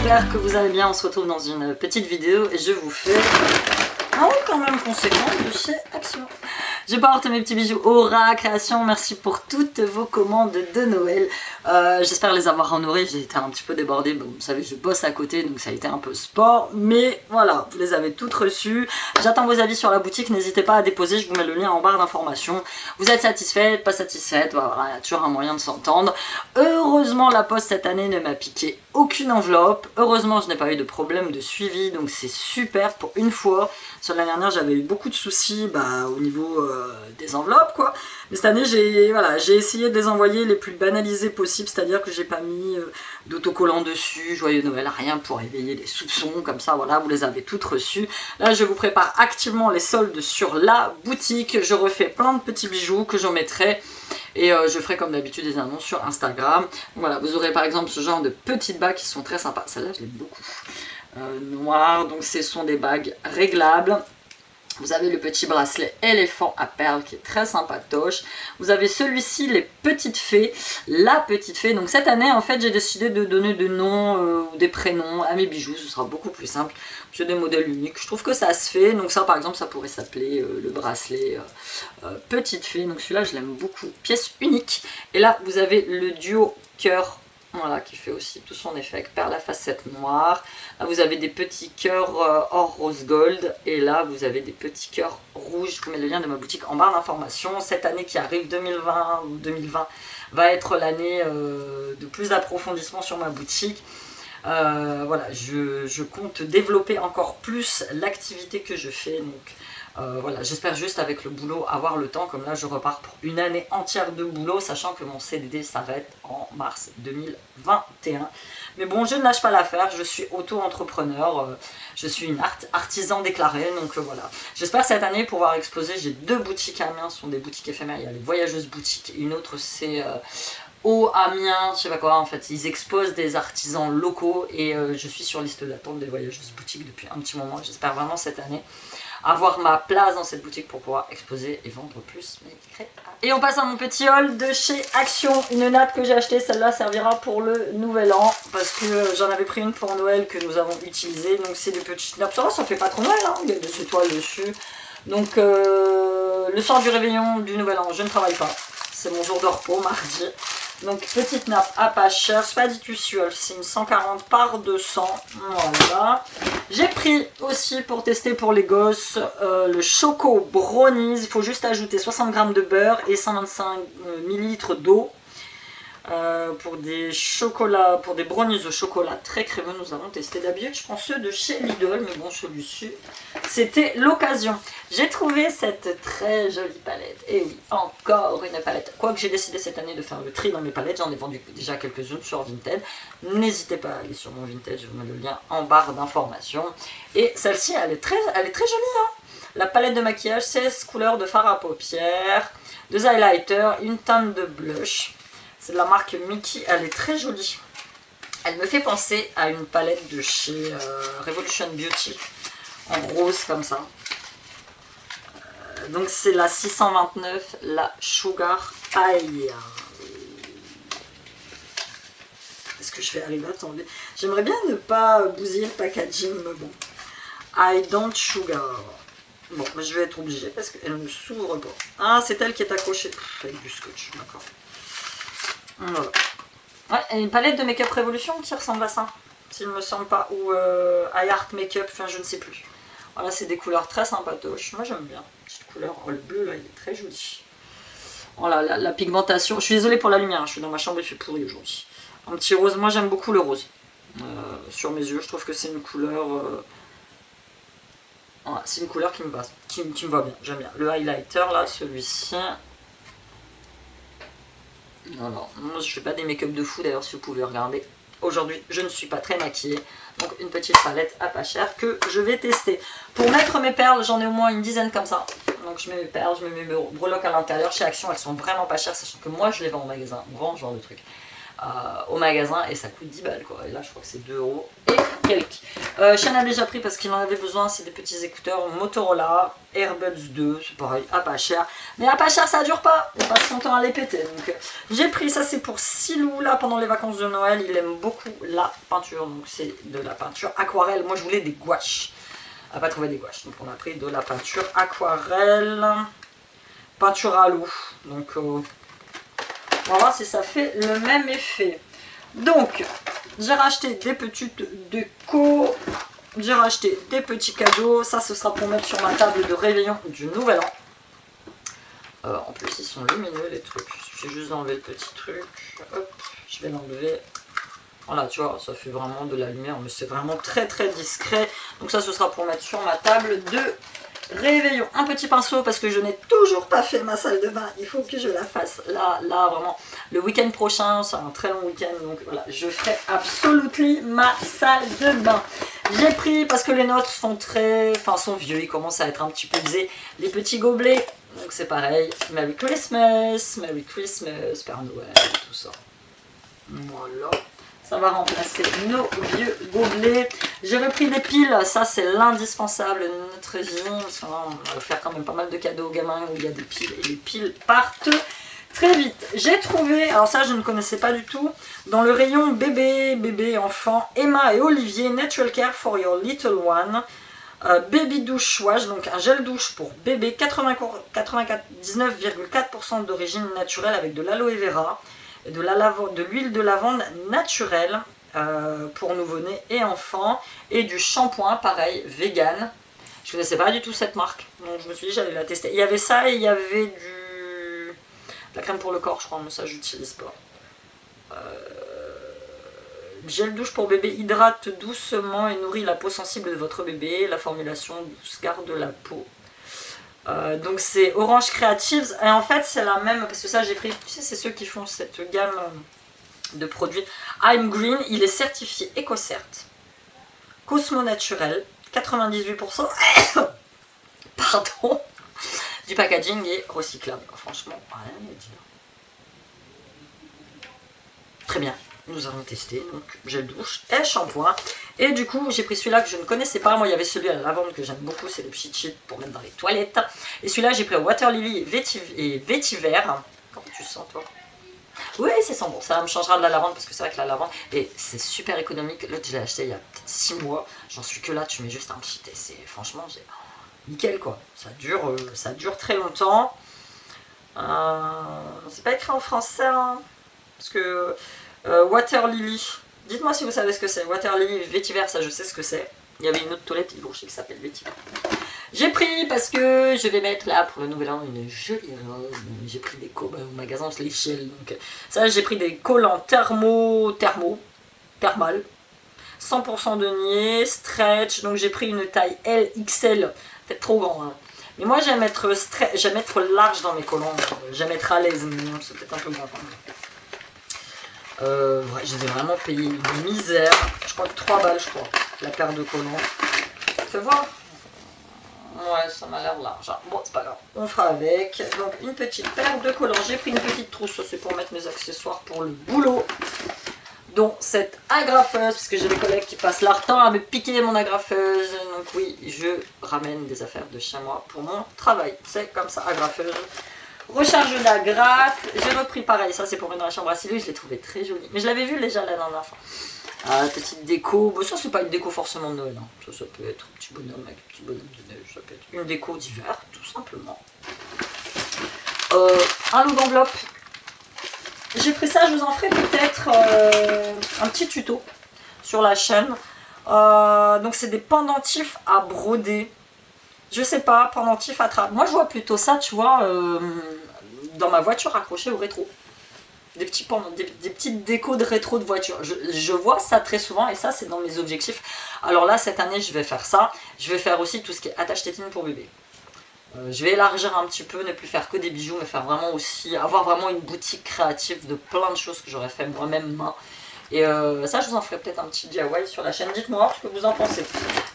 j'espère que vous allez bien. On se retrouve dans une petite vidéo et je vous fais un haul quand même conséquent de chez Action. J'ai pas porté mes petits bijoux Aura Création. Merci pour toutes vos commandes de Noël. J'espère les avoir honorées. J'ai été un petit peu débordée. Bon, vous savez, je bosse à côté, donc ça a été un peu sport. Mais voilà, vous les avez toutes reçues. J'attends vos avis sur la boutique. N'hésitez pas à déposer. Je vous mets le lien en barre d'informations. Vous êtes satisfaite, pas satisfaite. Voilà, il y a toujours un moyen de s'entendre. Heureusement, la poste cette année ne m'a piqué aucune enveloppe. Heureusement, je n'ai pas eu de problème de suivi. Donc c'est super pour une fois. Sur l'année dernière, j'avais eu beaucoup de soucis au niveau des enveloppes, quoi. Mais cette année, j'ai essayé de les envoyer les plus banalisés possibles, c'est-à-dire que j'ai pas mis d'autocollant dessus, joyeux Noël, rien pour éveiller les soupçons, comme ça, voilà, vous les avez toutes reçues. Là, je vous prépare activement les soldes sur la boutique. Je refais plein de petits bijoux que je mettrai. Et je ferai comme d'habitude des annonces sur Instagram. Voilà, vous aurez par exemple ce genre de petites bagues qui sont très sympas. Celle-là, je l'aime beaucoup. Noir, donc ce sont des bagues réglables. Vous avez le petit bracelet éléphant à perles qui est très sympatoche. Vous avez celui-ci, les petites fées. La petite fée. Donc cette année, en fait, j'ai décidé de donner des noms ou des prénoms à mes bijoux. Ce sera beaucoup plus simple. J'ai des modèles uniques. Je trouve que ça se fait. Donc ça, par exemple, ça pourrait s'appeler le bracelet petite fée. Donc celui-là, je l'aime beaucoup. Pièce unique. Et là, vous avez le duo cœur. Voilà, qui fait aussi tout son effet avec perles à facettes noires. Là, vous avez des petits cœurs or rose gold. Et là, vous avez des petits cœurs rouges. Je vous mets le lien de ma boutique en barre d'informations. Cette année qui arrive, 2020, va être l'année de plus d'approfondissement sur ma boutique. Voilà, je compte développer encore plus l'activité que je fais. Donc, voilà, j'espère juste avec le boulot avoir le temps, comme là je repars pour une année entière de boulot, sachant que mon CDD s'arrête en mars 2021. Mais bon, je ne lâche pas l'affaire, je suis auto-entrepreneur, je suis une artisan déclarée, donc voilà. J'espère cette année pouvoir exposer. J'ai deux boutiques à Amiens, ce sont des boutiques éphémères. Il y a les Voyageuses Boutiques, une autre c'est au Amiens, je sais pas quoi, en fait, ils exposent des artisans locaux et je suis sur liste d'attente des Voyageuses Boutiques depuis un petit moment. J'espère vraiment cette année avoir ma place dans cette boutique pour pouvoir exposer et vendre plus mes créations. Et on passe à mon petit haul de chez Action, une nappe que j'ai achetée. Celle-là servira pour le nouvel an parce que j'en avais pris une pour Noël que nous avons utilisée. Donc c'est des petites nappes, ça fait pas trop mal, hein. Il y a des étoiles dessus. Donc le soir du réveillon du nouvel an, je ne travaille pas, c'est mon jour de repos, mardi. Donc petite nappe à pas cher, c'est pas du tout suel, c'est une 140 par 200, voilà. J'ai pris aussi pour tester pour les gosses le Choco Brownies. Il faut juste ajouter 60 g de beurre et 125 ml d'eau. Pour des chocolats, pour des brownies au chocolat très crémeux, nous avons testé d'habitude, je pense ceux de chez Lidl, mais bon, celui-ci, c'était l'occasion. J'ai trouvé cette très jolie palette, et oui, encore une palette. Quoique j'ai décidé cette année de faire le tri dans mes palettes, j'en ai vendu déjà quelques-unes sur Vinted. N'hésitez pas à aller sur mon Vinted, je vous mets le lien en barre d'informations. Et celle-ci, elle est très jolie, hein. La palette de maquillage, 16 couleurs de fard à paupières, 2 highlighters, une teinte de blush. C'est de la marque Mickey, elle est très jolie. Elle me fait penser à une palette de chez Revolution Beauty, en rose comme ça. Donc c'est la 629, la Sugar High. Est-ce que je vais arriver à tomber? J'aimerais bien ne pas bousiller le packaging, mais bon. I don't sugar. Bon, mais je vais être obligée parce qu'elle ne s'ouvre pas. Ah, c'est elle qui est accrochée avec du scotch, d'accord. Voilà. Ouais, et une palette de Make-up Revolution qui ressemble à ça, s'il me semble pas, ou iArt Makeup, enfin je ne sais plus. Voilà, c'est des couleurs très sympatoches, moi j'aime bien. Petite couleur, oh, le bleu là, il est très joli. Voilà, la pigmentation, je suis désolée pour la lumière, hein, je suis dans ma chambre et je suis pourrie aujourd'hui. Un petit rose, moi j'aime beaucoup le rose. Sur mes yeux, je trouve que c'est une couleur... Voilà, c'est une couleur qui me va bien, j'aime bien. Le highlighter là, celui-ci... Non, moi je fais pas des make-up de fou d'ailleurs, si vous pouvez regarder. Aujourd'hui, je ne suis pas très maquillée. Donc une petite palette à pas cher que je vais tester. Pour mettre mes perles, j'en ai au moins une dizaine comme ça. Donc je mets mes perles, je mets mes breloques à l'intérieur. Chez Action, elles sont vraiment pas chères, sachant que moi je les vends en magasin. Grand genre de truc. au magasin et ça coûte 10 balles quoi. Et là je crois que c'est 2 euros et quelques. Sean a déjà pris parce qu'il en avait besoin, c'est des petits écouteurs Motorola Airbuds 2, c'est pareil, à pas cher. Mais à pas cher ça dure pas, il passe son temps à les péter. Donc j'ai pris ça, c'est pour Silou là pendant les vacances de Noël, il aime beaucoup la peinture, donc c'est de la peinture aquarelle. Moi je voulais des gouaches, on n'a pas trouvé des gouaches, donc on a pris de la peinture aquarelle, peinture à l'eau, donc on va voir si ça fait le même effet. Donc, j'ai racheté des petites décos, j'ai racheté des petits cadeaux. Ça, ce sera pour mettre sur ma table de réveillon du Nouvel An. En plus, ils sont lumineux, les trucs. Il suffit juste d'enlever le petit truc. Hop, je vais l'enlever. Voilà, tu vois, ça fait vraiment de la lumière, mais c'est vraiment très très discret. Donc ça, ce sera pour mettre sur ma table de réveillon. Un petit pinceau parce que je n'ai toujours pas fait ma salle de bain, il faut que je la fasse là vraiment le week-end prochain, c'est un très long week-end, donc voilà, je ferai absolument ma salle de bain. J'ai pris, parce que les nôtres sont sont vieux, ils commencent à être un petit peu usés, les petits gobelets, donc c'est pareil, Merry Christmas, Père Noël, tout ça. Voilà. Ça va remplacer nos vieux gobelets. J'ai repris des piles, ça c'est l'indispensable de notre vie. Parce qu'on va faire quand même pas mal de cadeaux aux gamins où il y a des piles et les piles partent très vite. J'ai trouvé, alors ça je ne connaissais pas du tout, dans le rayon bébé, enfant, Emma et Olivier, Natural Care for your little one. Baby douche wash, donc un gel douche pour bébé, 99,4% d'origine naturelle avec de l'aloe vera. De l'huile de lavande naturelle pour nouveau-nés et enfants, et du shampoing pareil vegan. Je connaissais pas du tout cette marque, donc je me suis dit j'allais la tester. Il y avait ça et il y avait de la crème pour le corps, je crois, mais ça j'utilise pas. Gel douche pour bébé hydrate doucement et nourrit la peau sensible de votre bébé. La formulation douce garde la peau. Donc c'est Orange Creatives et en fait c'est la même, parce que ça j'ai pris, tu sais c'est ceux qui font cette gamme de produits. I'm Green, il est certifié EcoCert, Cosmo Naturel, 98%, pardon, du packaging est recyclable, franchement rien à dire. Très bien. Nous avons testé, donc gel douche et shampoing. Et du coup, j'ai pris celui-là que je ne connaissais pas. Moi, il y avait celui à la lavande que j'aime beaucoup, c'est le Pchit Chit pour mettre dans les toilettes. Et celui-là, j'ai pris Water Lily et Vétiver. Comment tu sens, toi? Oui, c'est sans bon. Ça me changera de la lavande parce que c'est vrai que la lavande, et c'est super économique. L'autre, je l'ai acheté il y a peut-être 6 mois. J'en suis que là, tu mets juste un petit essai. Franchement, c'est nickel quoi. Ça dure très longtemps. C'est pas écrit en français, hein, parce que. Water Lily, dites-moi si vous savez ce que c'est. Water Lily Vétiver, ça je sais ce que c'est. Il y avait une autre toilette Yves qui s'appelle Vétiver. J'ai pris parce que je vais mettre là pour le nouvel an une jolie rose. J'ai pris des collants au magasin l'échelle. Donc ça j'ai pris des collants thermal, 100% de niais, stretch. Donc j'ai pris une taille LXL, peut-être trop grand. Hein. Mais moi j'aime être large dans mes collants. J'aime être à l'aise, mais c'est peut-être un peu grand. Ouais, je les ai vraiment payé une misère. Je crois que 3 balles, je crois, la paire de collants. Fais voir. Ouais, ça m'a l'air large. Bon, c'est pas grave. On fera avec. Donc, une petite paire de collants. J'ai pris une petite trousse. Ça, c'est pour mettre mes accessoires pour le boulot. Dont cette agrafeuse, parce que j'ai des collègues qui passent leur temps à me piquer mon agrafeuse. Donc, oui, je ramène des affaires de chez moi pour mon travail. C'est comme ça, agrafeuse. Recharge d'agrafe, j'ai repris pareil, ça c'est pour mettre dans la chambre à Silou, je l'ai trouvé très joli. Mais je l'avais vu déjà la dernière fois. Petite déco, bon, ça c'est pas une déco forcément de Noël, hein. Ça peut être un petit bonhomme avec un petit bonhomme de neige, ça peut être une déco d'hiver, tout simplement. Un lot d'enveloppe. J'ai pris ça, je vous en ferai peut-être un petit tuto sur la chaîne. Donc c'est des pendentifs à broder. Je sais pas, pendentif à trappe. Moi je vois plutôt ça, tu vois, dans ma voiture accrochée au rétro. Des petites décos de rétro de voiture. Je vois ça très souvent et ça c'est dans mes objectifs. Alors là cette année je vais faire ça. Je vais faire aussi tout ce qui est attache tétine pour bébé. Je vais élargir un petit peu, ne plus faire que des bijoux, mais faire vraiment aussi, avoir vraiment une boutique créative de plein de choses que j'aurais fait moi-même main. Et ça je vous en ferai peut-être un petit DIY sur la chaîne, dites-moi ce que vous en pensez.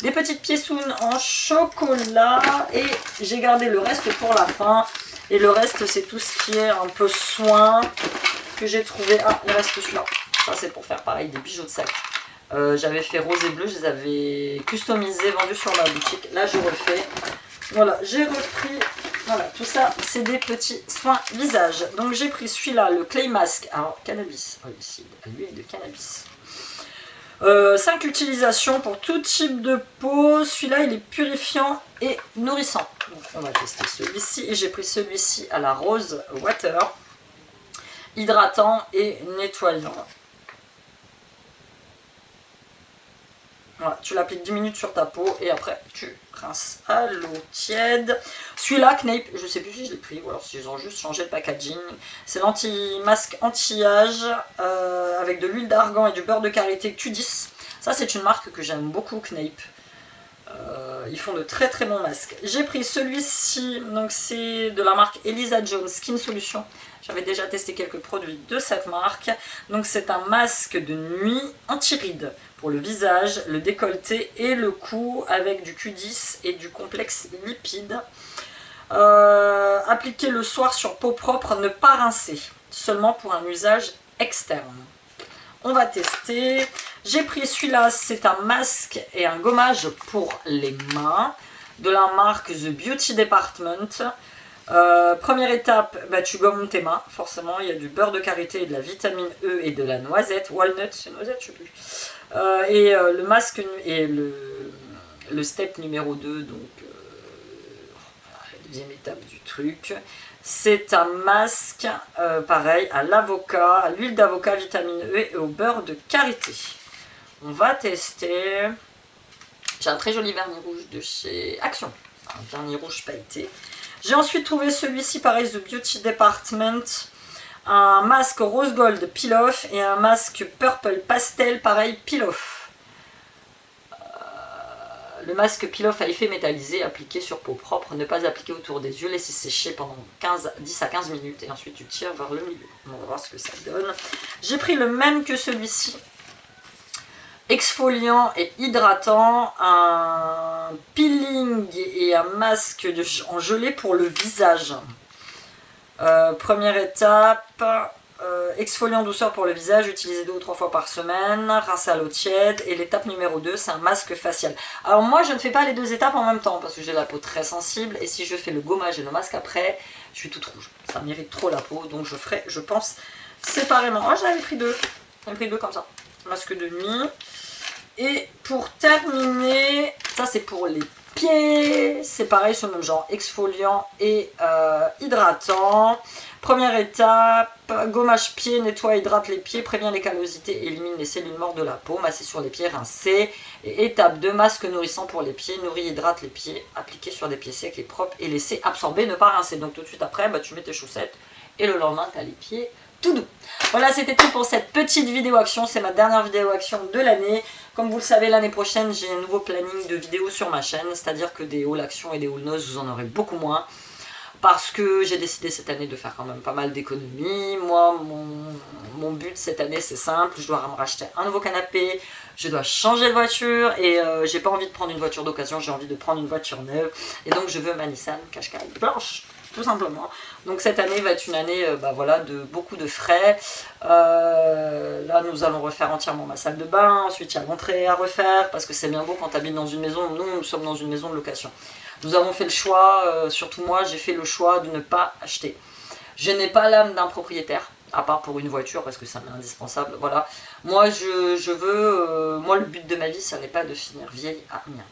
Des petites pièceunes en chocolat et j'ai gardé le reste pour la fin. Et le reste c'est tout ce qui est un peu soin. que j'ai trouvé. Ah, il reste celui-là. Ça, c'est pour faire pareil des bijoux de sac. J'avais fait rose et bleu, je les avais customisés, vendus sur ma boutique. Là, je refais. Voilà, j'ai repris. Voilà, tout ça, c'est des petits soins visage. Donc, j'ai pris celui-là, le Clay Mask. Alors, cannabis, ici, l'huile de cannabis. 5 utilisations pour tout type de peau. Celui-là, il est purifiant et nourrissant. Donc, on va tester celui-ci. Et j'ai pris celui-ci à la Rose Water. Hydratant et nettoyant. Voilà, tu l'appliques 10 minutes sur ta peau et après tu rinces à l'eau tiède. Celui-là, Knape, je ne sais plus si je l'ai pris ou alors s'ils ont juste changé le packaging. C'est l'anti-masque anti-âge avec de l'huile d'argan et du beurre de karité Q10. Ça, c'est une marque que j'aime beaucoup, Knape. Ils font de très très bons masques. J'ai pris celui-ci, donc c'est de la marque Elisa Jones Skin Solution. J'avais déjà testé quelques produits de cette marque. Donc c'est un masque de nuit anti-rides pour le visage, le décolleté et le cou avec du Q10 et du complexe lipide. Appliqué le soir sur peau propre, ne pas rincer, seulement pour un usage externe. On va tester. J'ai pris celui-là, c'est un masque et un gommage pour les mains de la marque The Beauty Department. Première étape, tu gommes tes mains, forcément, il y a du beurre de karité, de la vitamine E et de la noisette, walnut, c'est noisette, je sais plus. Le masque et le step numéro 2, donc la deuxième étape du truc. C'est un masque, pareil, à l'avocat, à l'huile d'avocat, vitamine E et au beurre de karité. On va tester. J'ai un très joli vernis rouge de chez Action. Un vernis rouge pailleté. J'ai ensuite trouvé celui-ci, pareil, The Beauty Department. Un masque rose gold peel-off et un masque purple pastel, pareil, peel-off. Le masque peel-off à effet métallisé, appliqué sur peau propre, ne pas appliquer autour des yeux, laisser sécher pendant 10 à 15 minutes et ensuite tu tires vers le milieu. On va voir ce que ça donne. J'ai pris le même que celui-ci. Exfoliant et hydratant, un peeling et un masque en gelée pour le visage. Première étape, exfoliant douceur pour le visage, utilisé 2 ou 3 fois par semaine, rince à l'eau tiède. Et l'étape numéro 2, c'est un masque facial. Alors moi, je ne fais pas les 2 étapes en même temps parce que j'ai la peau très sensible. Et si je fais le gommage et le masque après, je suis toute rouge. Ça m'irrite trop la peau, donc je ferai, je pense, séparément. Oh, j'en avais pris 2. J'en ai pris 2 comme ça. Masque de nuit. Et pour terminer, ça c'est pour les pieds, c'est pareil sur le même genre, exfoliant et hydratant. Première étape, gommage pied, nettoie, hydrate les pieds, prévient les callosités, élimine les cellules mortes de la peau, masser sur les pieds, rincer. Et étape 2, masque nourrissant pour les pieds, nourrit, hydrate les pieds, appliqué sur des pieds secs et propres et laisser absorber, ne pas rincer. Donc tout de suite après, tu mets tes chaussettes et le lendemain, tu as les pieds tout doux. Voilà, c'était tout pour cette petite vidéo action, c'est ma dernière vidéo action de l'année. Comme vous le savez, l'année prochaine, j'ai un nouveau planning de vidéos sur ma chaîne, c'est-à-dire que des hauls action et des hauls noces, vous en aurez beaucoup moins. Parce que j'ai décidé cette année de faire quand même pas mal d'économies. Moi, mon but cette année, c'est simple, je dois me racheter un nouveau canapé, je dois changer de voiture et j'ai pas envie de prendre une voiture d'occasion, j'ai envie de prendre une voiture neuve. Et donc je veux ma Nissan Qashqai blanche, tout simplement. Donc cette année va être une année voilà, de beaucoup de frais. Là nous allons refaire entièrement ma salle de bain, ensuite il y a l'entrée à refaire, parce que c'est bien beau quand tu habites dans une maison. Nous sommes dans une maison de location. Nous avons fait le choix, surtout moi, j'ai fait le choix de ne pas acheter. Je n'ai pas l'âme d'un propriétaire, à part pour une voiture, parce que ça m'est indispensable. Voilà. Moi, je veux... moi, le but de ma vie, ça n'est pas de finir vieille à rien.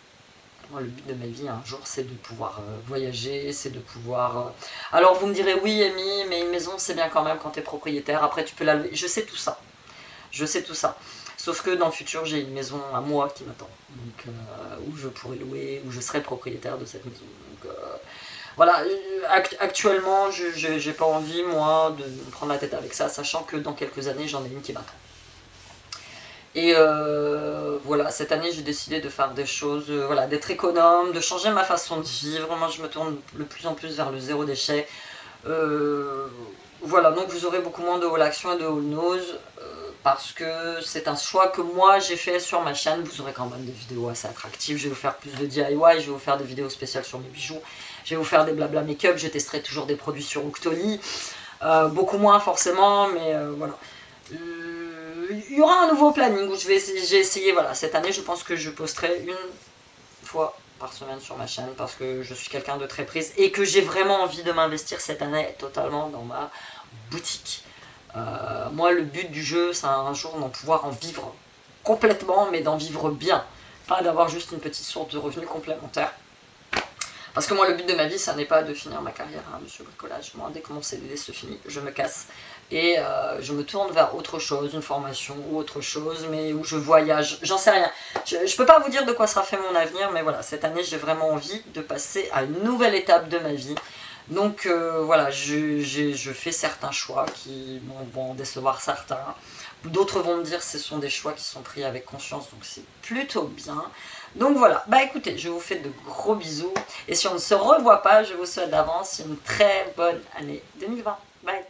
Moi, le but de ma vie, un jour, c'est de pouvoir voyager, c'est de pouvoir... Alors, vous me direz, oui, Amy, mais une maison, c'est bien quand même quand tu es propriétaire. Après, tu peux la louer. Je sais tout ça. Je sais tout ça. Sauf que dans le futur, j'ai une maison à moi qui m'attend. Donc, où je pourrais louer, où je serai propriétaire de cette maison. Donc, voilà. Actuellement, je n'ai pas envie, moi, de me prendre la tête avec ça, sachant que dans quelques années, j'en ai une qui m'attend. Et voilà, cette année j'ai décidé de faire des choses, voilà, d'être économe, de changer ma façon de vivre. Moi je me tourne de plus en plus vers le zéro déchet. Voilà, donc vous aurez beaucoup moins de haul action et de haul nose parce que c'est un choix que moi j'ai fait sur ma chaîne. Vous aurez quand même des vidéos assez attractives. Je vais vous faire plus de DIY, je vais vous faire des vidéos spéciales sur mes bijoux, je vais vous faire des blabla make-up, je testerai toujours des produits sur Octoly. Beaucoup moins forcément, mais voilà. Il y aura un nouveau planning où j'ai essayé, voilà, cette année je pense que je posterai une fois par semaine sur ma chaîne parce que je suis quelqu'un de très prise et que j'ai vraiment envie de m'investir cette année totalement dans ma boutique. Moi le but du jeu c'est un jour d'en pouvoir en vivre complètement, mais d'en vivre bien, pas d'avoir juste une petite source de revenus complémentaire. Parce que moi le but de ma vie ça n'est pas de finir ma carrière à Monsieur Bricolage. Moi dès que mon CDD se finit je me casse et je me tourne vers autre chose, une formation ou autre chose, mais où je voyage, j'en sais rien. Je peux pas vous dire de quoi sera fait mon avenir, mais voilà, cette année j'ai vraiment envie de passer à une nouvelle étape de ma vie. Donc voilà, je fais certains choix qui vont décevoir certains. D'autres vont me dire que ce sont des choix qui sont pris avec conscience, donc c'est plutôt bien. Donc voilà, bah écoutez, je vous fais de gros bisous. Et si on ne se revoit pas, je vous souhaite d'avance une très bonne année 2020. Bye.